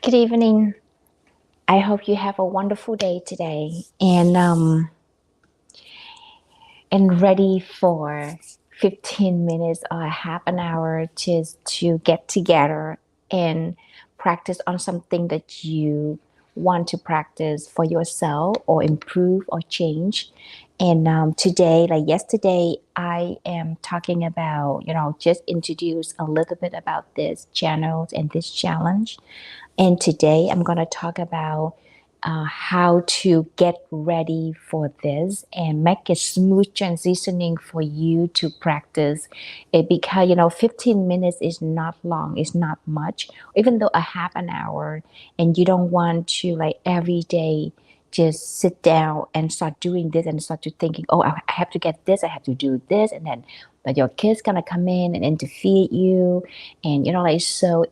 Good evening. I hope you have a wonderful day today and ready for 15 minutes or half an hour just to get together and practice on something that you want to practice for yourself or improve or change. And today, like yesterday, I am talking about, just introduce a little bit about this channel and this challenge. And today I'm going to talk about how to get ready for this and make a smooth transitioning for you to practice it, because 15 minutes is not long, it's not much, even though a half an hour, and you don't want to like every day just sit down and start doing this and start to thinking, oh, I have to get this, I have to do this, and then but your kid's gonna come in and interfere you, and so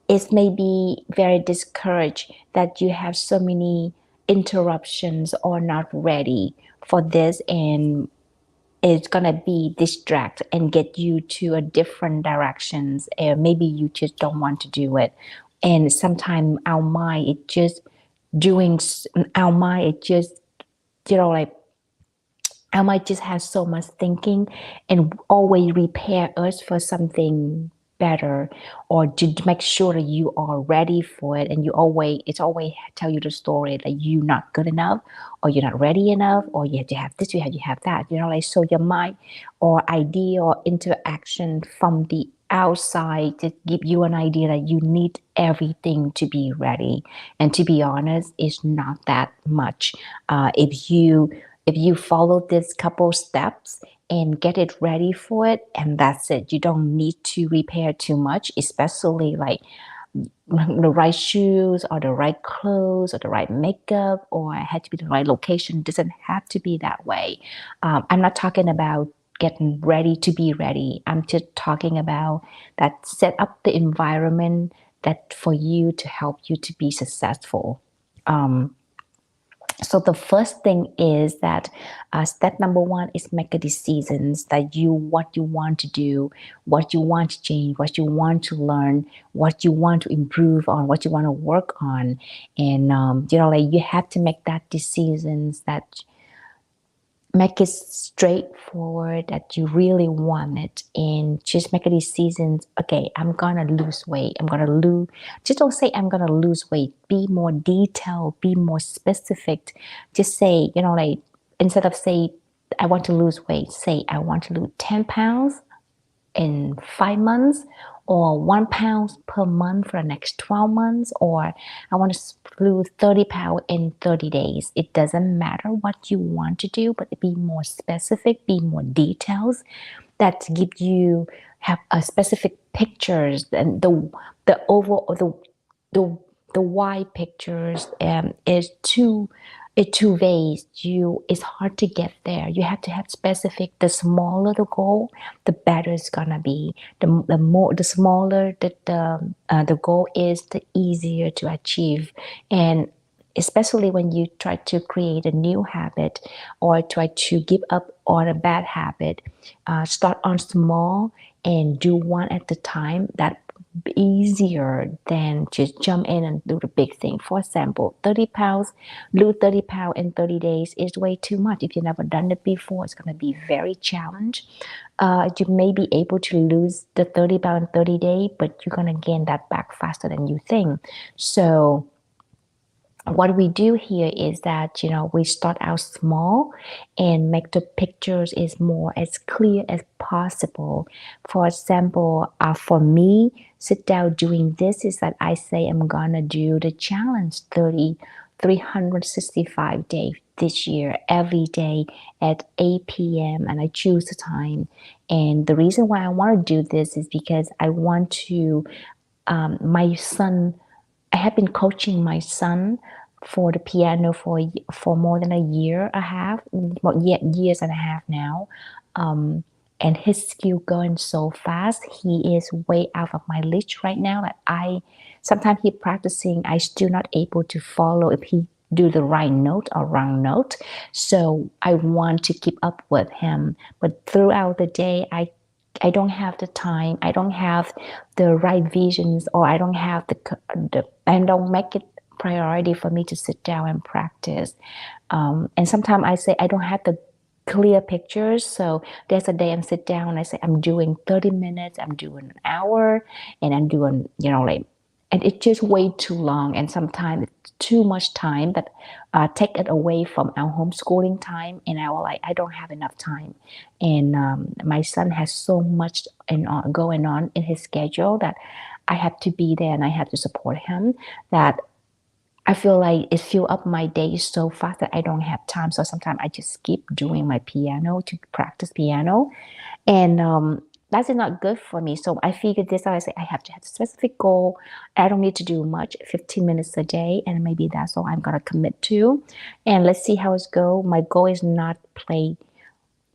it may be very discouraged that you have so many interruptions or not ready for this, and it's gonna be distract and get you to a different directions, and maybe you just don't want to do it. And sometimes our mind it just doing our mind it just like I might just have so much thinking and always prepare us for something better, or to make sure that you are ready for it, and it's always tell you the story that you're not good enough, or you're not ready enough, or you have to have this, you have to have that, so your mind or idea or interaction from the outside to give you an idea that you need everything to be ready. And to be honest, it's not that much. If you follow this couple steps and get it ready for it, and that's it, you don't need to repair too much, especially like the right shoes or the right clothes or the right makeup, or it had to be the right location. It doesn't have to be that way. I'm not talking about getting ready to be ready. I'm just talking about that set up the environment that for you to help you to be successful. So the first thing is that step number one is make a decisions that what you want to do, what you want to change, what you want to learn, what you want to improve on, what you want to work on, and like you have to make that decisions that make it straightforward, that you really want it, and just make a decision. Okay, I'm gonna lose weight, I'm gonna lose, just don't say I'm gonna lose weight, be more detailed, be more specific. Just say, like, instead of say I want to lose weight, say I want to lose 10 pounds in 5 months, or 1 pound per month for the next 12 months, or I want to lose 30 pounds in 30 days. It doesn't matter what you want to do, but be more specific, be more details that give you have a specific pictures, and the overall the the wide pictures is too vague. It's hard to get there. You have to have specific. The smaller the goal, the better it's gonna be. The smaller the goal is, the easier to achieve. And especially when you try to create a new habit or try to give up on a bad habit, start on small and do one at a time. That easier than just jump in and do the big thing. For example, 30 pounds, lose 30 pounds in 30 days is way too much. If you've never done it before, it's going to be very challenging. You may be able to lose the 30 pounds in 30 days, but you're going to gain that back faster than you think. So what we do here is that we start out small and make the pictures is more as clear as possible. For example, for me, sit down doing this is that I say I'm gonna do the challenge 365 days this year, every day at 8 p.m. and I choose the time. And the reason why I want to do this is because I want to my son, I have been coaching my son for the piano for more than a year and a half, well, years and a half now. And his skill going so fast. He is way out of my reach right now. Like sometimes he practicing, I still not able to follow if he do the right note or wrong note. So I want to keep up with him. But throughout the day, I I don't have the time, I don't have the right visions, or I don't have the I don't make it priority for me to sit down and practice. And sometimes I say I don't have the clear pictures. So there's a day I'm sit down and I say I'm doing 30 minutes, I'm doing an hour, and I'm doing, like, and it's just way too long. And sometimes it's too much time that take it away from our homeschooling time. And I was like, I don't have enough time. And my son has so much going on in his schedule that I have to be there and I have to support him, that I feel like it fill up my day so fast that I don't have time. So sometimes I just skip doing my piano to practice piano. And that's not good for me. So I figured this out. I say I have to have a specific goal. I don't need to do much, 15 minutes a day. And maybe that's all I'm going to commit to. And let's see how it's go. My goal is not play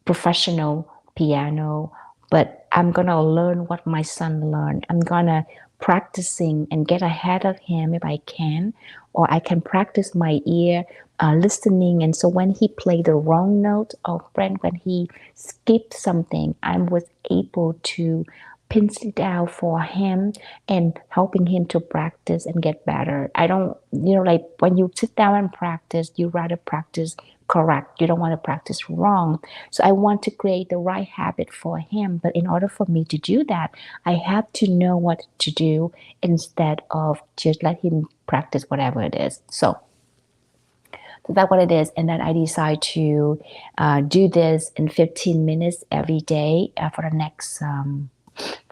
professional piano, but I'm gonna learn what my son learned. I'm gonna practicing and get ahead of him if I can, or I can practice my ear listening. And so when he played the wrong note, or when he skipped something, I was able to pins it out for him and helping him to practice and get better. I don't, like when you sit down and practice, you rather practice correct. You don't want to practice wrong. So I want to create the right habit for him. But in order for me to do that, I have to know what to do instead of just let him practice whatever it is. So that's what it is. And then I decide to do this in 15 minutes every day for the next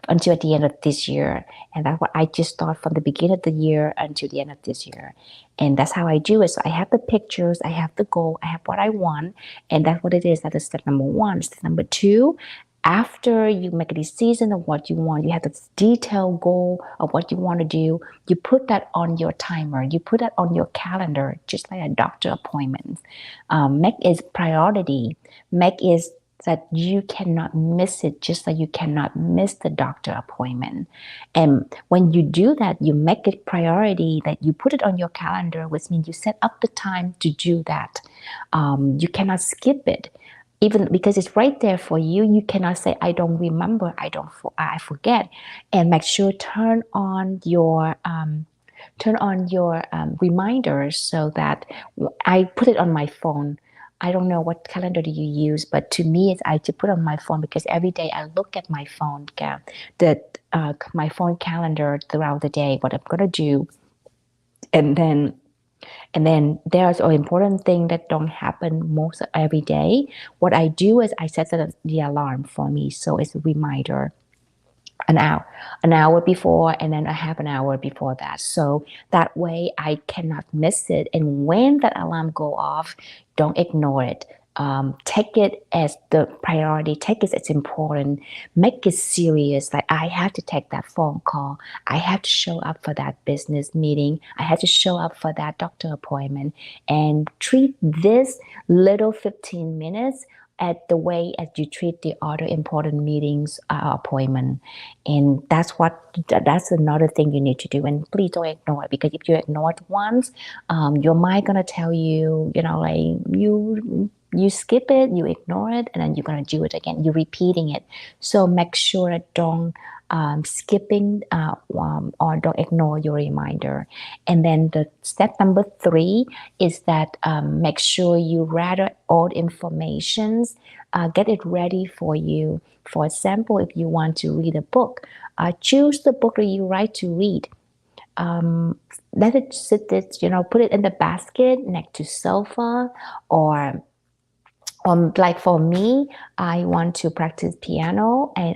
until at the end of this year. And that's what I just start from the beginning of the year until the end of this year. And that's how I do it. So I have the pictures, I have the goal, I have what I want, and that's what it is. That is step number one. Step number two, after you make a decision of what you want, you have this detailed goal of what you want to do. You put that on your timer. You put that on your calendar, just like a doctor appointment. Make it priority. Make it that you cannot miss it, just like you cannot miss the doctor appointment. And when you do that, you make it priority, that you put it on your calendar, which means you set up the time to do that. You cannot skip it. Even because it's right there for you, you cannot say, I don't remember, I forget. And make sure turn on your reminders, so that I put it on my phone. I don't know what calendar do you use, but to me, I to put on my phone, because every day I look at my phone, my phone calendar throughout the day, what I'm gonna do, and then there's an important thing that don't happen most every day. What I do is I set the alarm for me, so it's a reminder an hour before, and then a half an hour before that. So that way I cannot miss it. And when that alarm go off, don't ignore it. Take it as the priority. Take it as important. Make it serious. Like, I have to take that phone call. I have to show up for that business meeting. I have to show up for that doctor appointment, and treat this little 15 minutes at the way as you treat the other important meetings appointment. And that's another thing you need to do. And please don't ignore it, because if you ignore it once, your mind gonna tell you, like, you skip it, you ignore it, and then you're gonna do it again. You're repeating it. So make sure that don't skipping or don't ignore your reminder. And then the step number 3 is that make sure you rather all informations, get it ready for you. For example, if you want to read a book, choose the book that you like to read. Let it sit, put it in the basket next to sofa, or like for me, I want to practice piano, and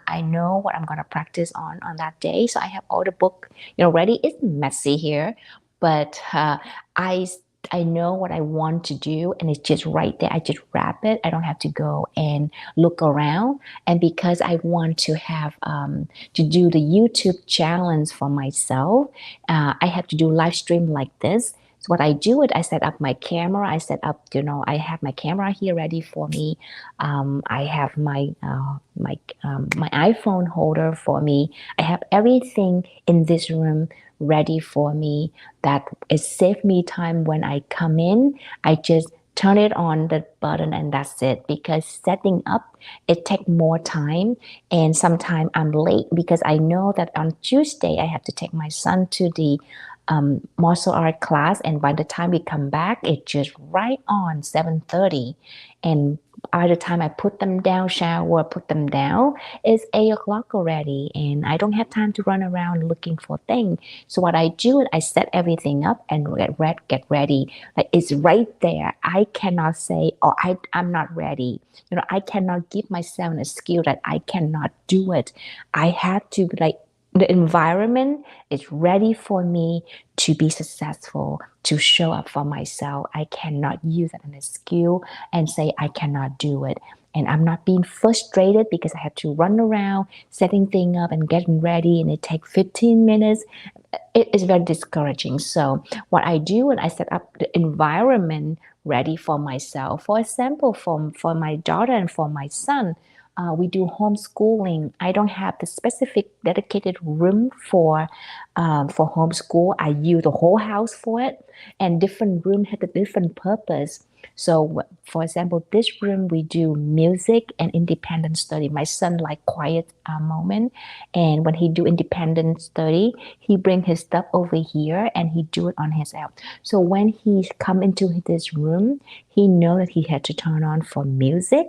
I know what I'm gonna practice on that day. So I have all the book, ready. It's messy here, but I I know what I want to do, and it's just right there. I just wrap it. I don't have to go and look around. And because I want to have to do the YouTube challenge for myself, I have to do live stream like this. So what I do is I set up my camera. I set up, I have my camera here ready for me. I have my iPhone holder for me. I have everything in this room ready for me. That it saves me time when I come in. I just turn it on the button and that's it, because setting up it takes more time, and sometimes I'm late because I know that on Tuesday I have to take my son to the martial art class, and by the time we come back it's just right on 7:30, and by the time I put them down, shower, put them down, it's 8 o'clock already, and I don't have time to run around looking for things. So what I do is I set everything up and get ready. Like it's right there. I cannot say, "Oh, I'm not ready." I cannot give myself an excuse that I cannot do it. I have to the environment is ready for me to be successful, to show up for myself. I cannot use that as an excuse and say I cannot do it. And I'm not being frustrated because I have to run around setting things up and getting ready, and it takes 15 minutes. It is very discouraging. So what I do, and I set up the environment ready for myself. For example, for my daughter and for my son, we do homeschooling. I don't have the specific dedicated room for homeschool. I use the whole house for it, and different room have a different purpose. So, for example, this room we do music and independent study. My son like quiet moment, and when he do independent study, he bring his stuff over here and he do it on his own. So when he come into this room, he know that he had to turn on for music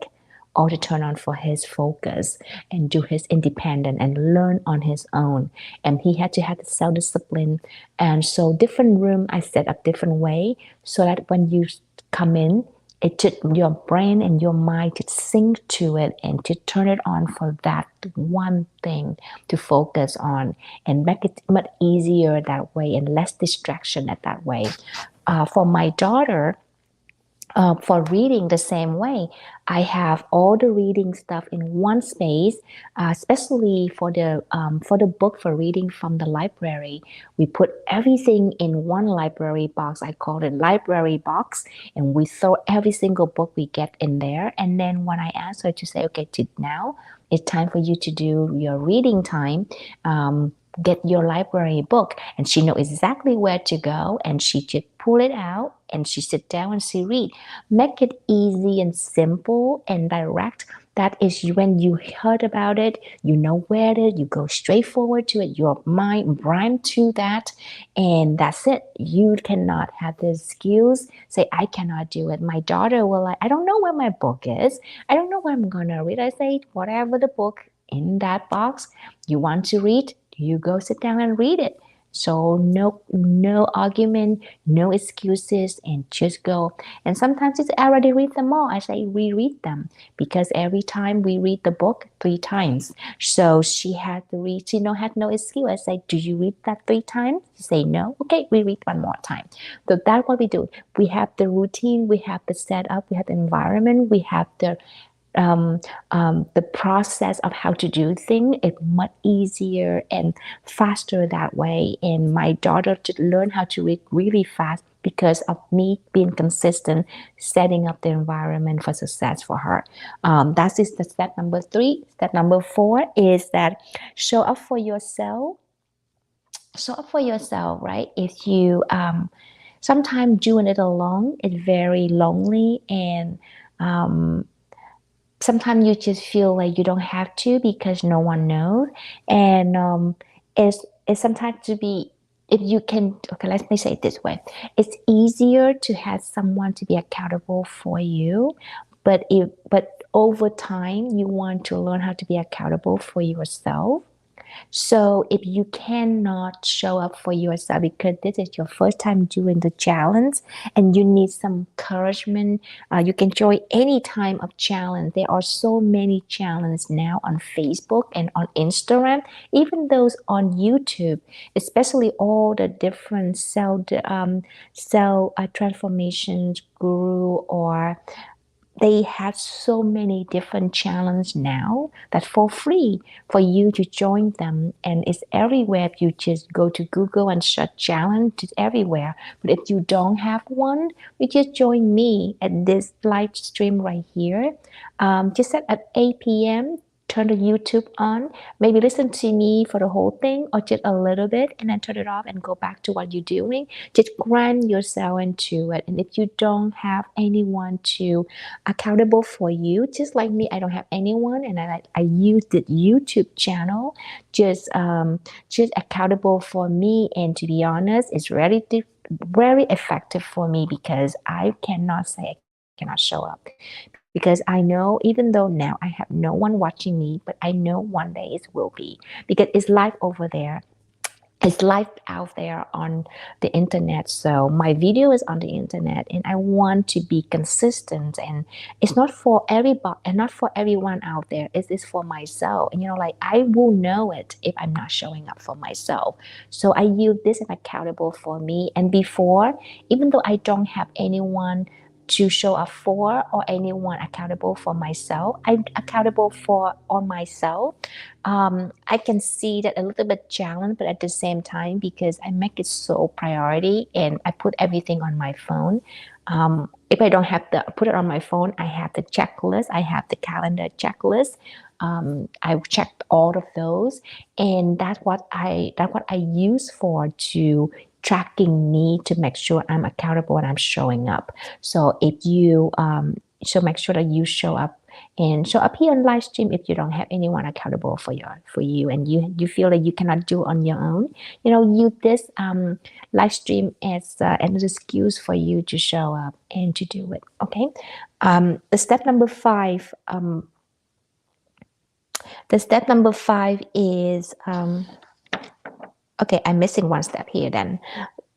or to turn on for his focus and do his independent and learn on his own. And he had to have the self-discipline. And so different room I set up different way so that when you come in, it just your brain and your mind to sync to it and to turn it on for that one thing to focus on, and make it much easier that way and less distraction at that way. For my daughter, for reading the same way, I have all the reading stuff in one space, especially for the book for reading from the library. We put everything in one library box. I call it library box, and we throw every single book we get in there. And then when I ask her to say, okay, now it's time for you to do your reading time. Get your library book, and she know exactly where to go, and she just pull it out and she sit down and she read. Make it easy and simple and direct. That is when you heard about it, you know where it is, you go straight forward to it, your mind primed to that, and that's it. You cannot have the skills say I cannot do it. My daughter will like, I don't know where my book is, I don't know what I'm gonna read. I say whatever the book in that box you want to read, you go sit down and read it. So no argument, no excuses, and just go. And sometimes it's I already read them all. I say reread them, because every time we read the book 3 times. So she had to read, she had no excuse. I say, do you read that 3 times? She say no. Okay, we read one more time. So that's what we do. We have the routine, we have the setup, we have the environment, we have the process of how to do things is much easier and faster that way. And my daughter to learn how to read really fast because of me being consistent, setting up the environment for success for her. That is the step number 3. Step number 4 is that show up for yourself. Show up for yourself, right? If you sometimes doing it alone, it's very lonely, and sometimes you just feel like you don't have to because no one knows. And it's sometimes to be, if you can, okay, let me say it this way, it's easier to have someone to be accountable for you, but over time you want to learn how to be accountable for yourself. So if you cannot show up for yourself because this is your first time doing the challenge and you need some encouragement, you can join any time of challenge. There are so many challenges now on Facebook and on Instagram, even those on YouTube, especially all the different cell transformations guru, or they have so many different challenges now that for free for you to join them, and it's everywhere. If you just go to Google and search challenge, it's everywhere. But if you don't have one, you just join me at this live stream right here. Just set at 8 p.m. turn the YouTube on, maybe listen to me for the whole thing or just a little bit and then turn it off and go back to what you're doing. Just grind yourself into it. And if you don't have anyone to accountable for you, just like me, I don't have anyone, and I use the YouTube channel just accountable for me. And to be honest, it's very effective for me because I cannot say I cannot show up because I know, even though now I have no one watching me, but I know one day it will be, because it's live over there. It's live out there on the internet. So my video is on the internet and I want to be consistent, and it's not for everybody and not for everyone out there. It's for myself. And like, I will know it if I'm not showing up for myself. So I use this as accountable for me. And before, even though I don't have anyone to show up for or anyone accountable for myself, I'm accountable for on myself. I can see that a little bit challenge, but at the same time, because I make it so priority and I put everything on my phone. If I don't have to put it on my phone, I have the checklist. I have the calendar checklist. I've checked all of those, and that's what I use for to tracking me to make sure I'm accountable and I'm showing up. So if you so make sure that you show up and show up here on live stream. If you don't have anyone accountable for you and you feel that you cannot do on your own, use this live stream as an excuse for you to show up and to do it. Okay. The step number five is okay, I'm missing one step here then.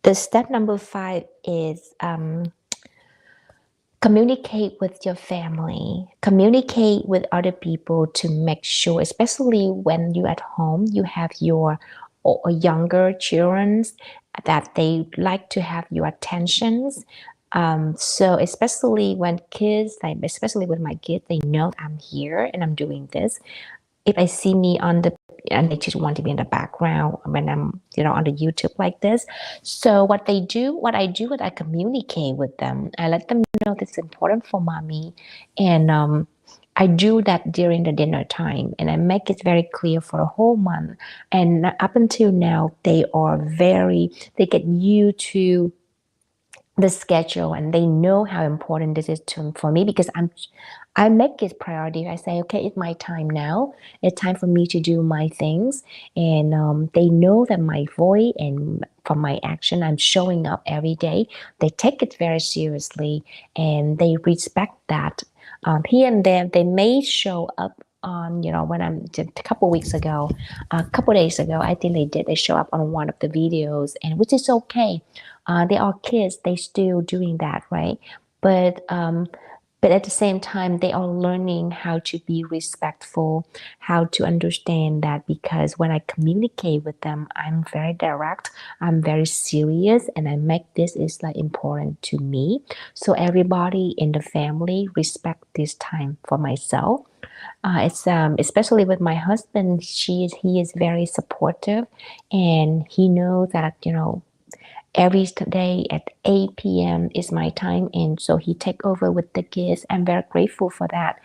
The step number 5 is communicate with your family, communicate with other people to make sure, especially when you're at home, you have your younger children that they like to have your attentions. So especially when kids, especially with my kids, they know I'm here and I'm doing this. If I see me and they just want to be in the background when I'm, on the YouTube like this. So what I do is I communicate with them. I let them know this is important for mommy. And I do that during the dinner time, and I make it very clear for a whole month. And up until now, they get used to the schedule, and they know how important this is for me, because I make it priority. I say, okay, it's my time now. It's time for me to do my things. And they know that my voice and from my action, I'm showing up every day. They take it very seriously and they respect that. Here and there, they may show up on, when I'm a couple days ago, I think they show up on one of the videos, and which is okay. They are kids, they still doing that, right? But at the same time, they are learning how to be respectful, how to understand that, because when I communicate with them, I'm very direct, I'm very serious, and I make this is like important to me. So everybody in the family respect this time for myself. It's especially with my husband, he is very supportive, and he knows that every day at 8 p.m. is my time, and so he take over with the kids. I'm very grateful for that.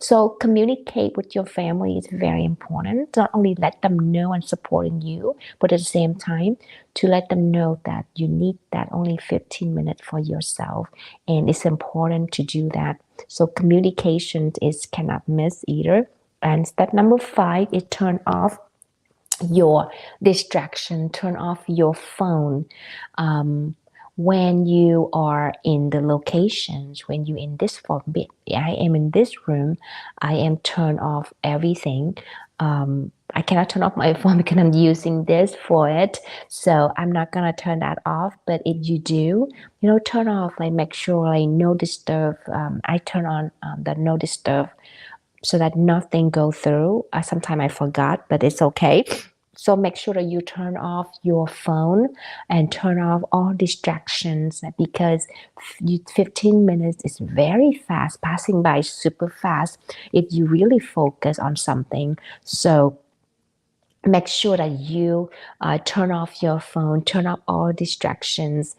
So communicate with your family is very important. Not only let them know I'm supporting you, but at the same time to let them know that you need that only 15 minutes for yourself, and it's important to do that. So communication is cannot miss either. And step number 5 is turn off your distraction, turn off your phone. When you are in the locations, when you in this bit, I am in this room, I am turn off everything. I cannot turn off my phone because I'm using this for it, so I'm not gonna turn that off. But if you do, turn off, like make sure like no disturb. I turn on the no disturb so that nothing go through. Sometimes I forgot, but it's okay. So make sure that you turn off your phone and turn off all distractions, because 15 minutes is very fast, passing by super fast if you really focus on something. So make sure that you turn off your phone, turn off all distractions,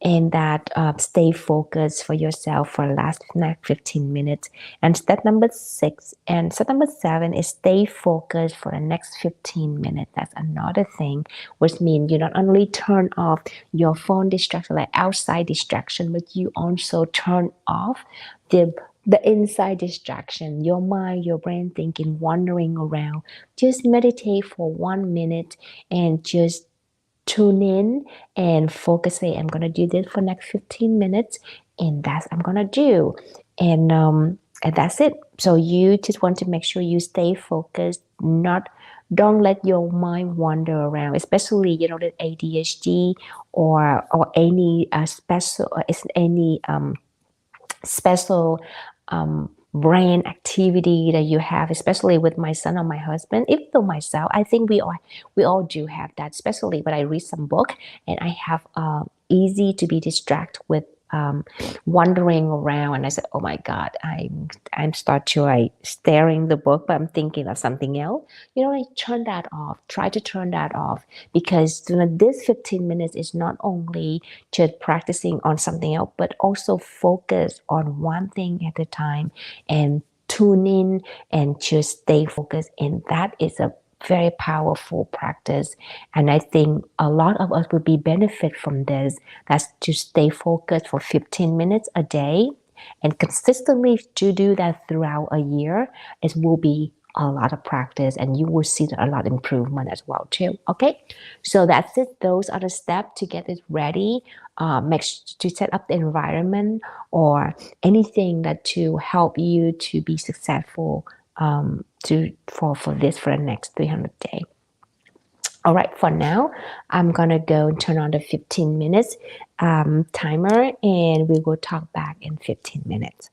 and that stay focused for yourself for the last 15 minutes. And step number 6 and step number 7 is stay focused for the next 15 minutes. That's another thing, which means you not only turn off your phone distraction, like outside distraction, but you also turn off the inside distraction, your mind, your brain thinking, wandering around. Just meditate for 1 minute and just tune in and focus. Say, I'm gonna do this for next 15 minutes, and that's I'm gonna do, and that's it. So you just want to make sure you stay focused, not don't let your mind wander around, especially the ADHD or any special brain activity that you have, especially with my son or my husband. Even though myself, I think we all do have that, especially when I read some book and I have easy to be distracted with wandering around, and I said, oh my god, I'm start to like staring the book, but I'm thinking of something else. Like turn that off, try to turn that off, because this 15 minutes is not only just practicing on something else, but also focus on one thing at a time and tune in and just stay focused. And that is a very powerful practice, and I think a lot of us would be benefit from this. That's to stay focused for 15 minutes a day, and consistently to do that throughout a year. It will be a lot of practice, and you will see a lot of improvement as well too. Okay, so that's it. Those are the steps to get it ready. To set up the environment or anything that to help you to be successful for the next 300 days. All right, for now, I'm gonna go and turn on the 15 minutes timer, and we will talk back in 15 minutes.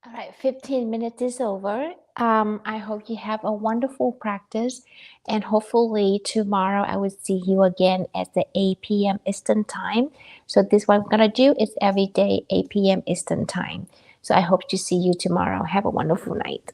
All right, 15 minutes is over. I hope you have a wonderful practice, and hopefully tomorrow I will see you again at the 8 p.m. Eastern Time. So this what I'm gonna do is every day 8 p.m. Eastern Time. So I hope to see you tomorrow. Have a wonderful night.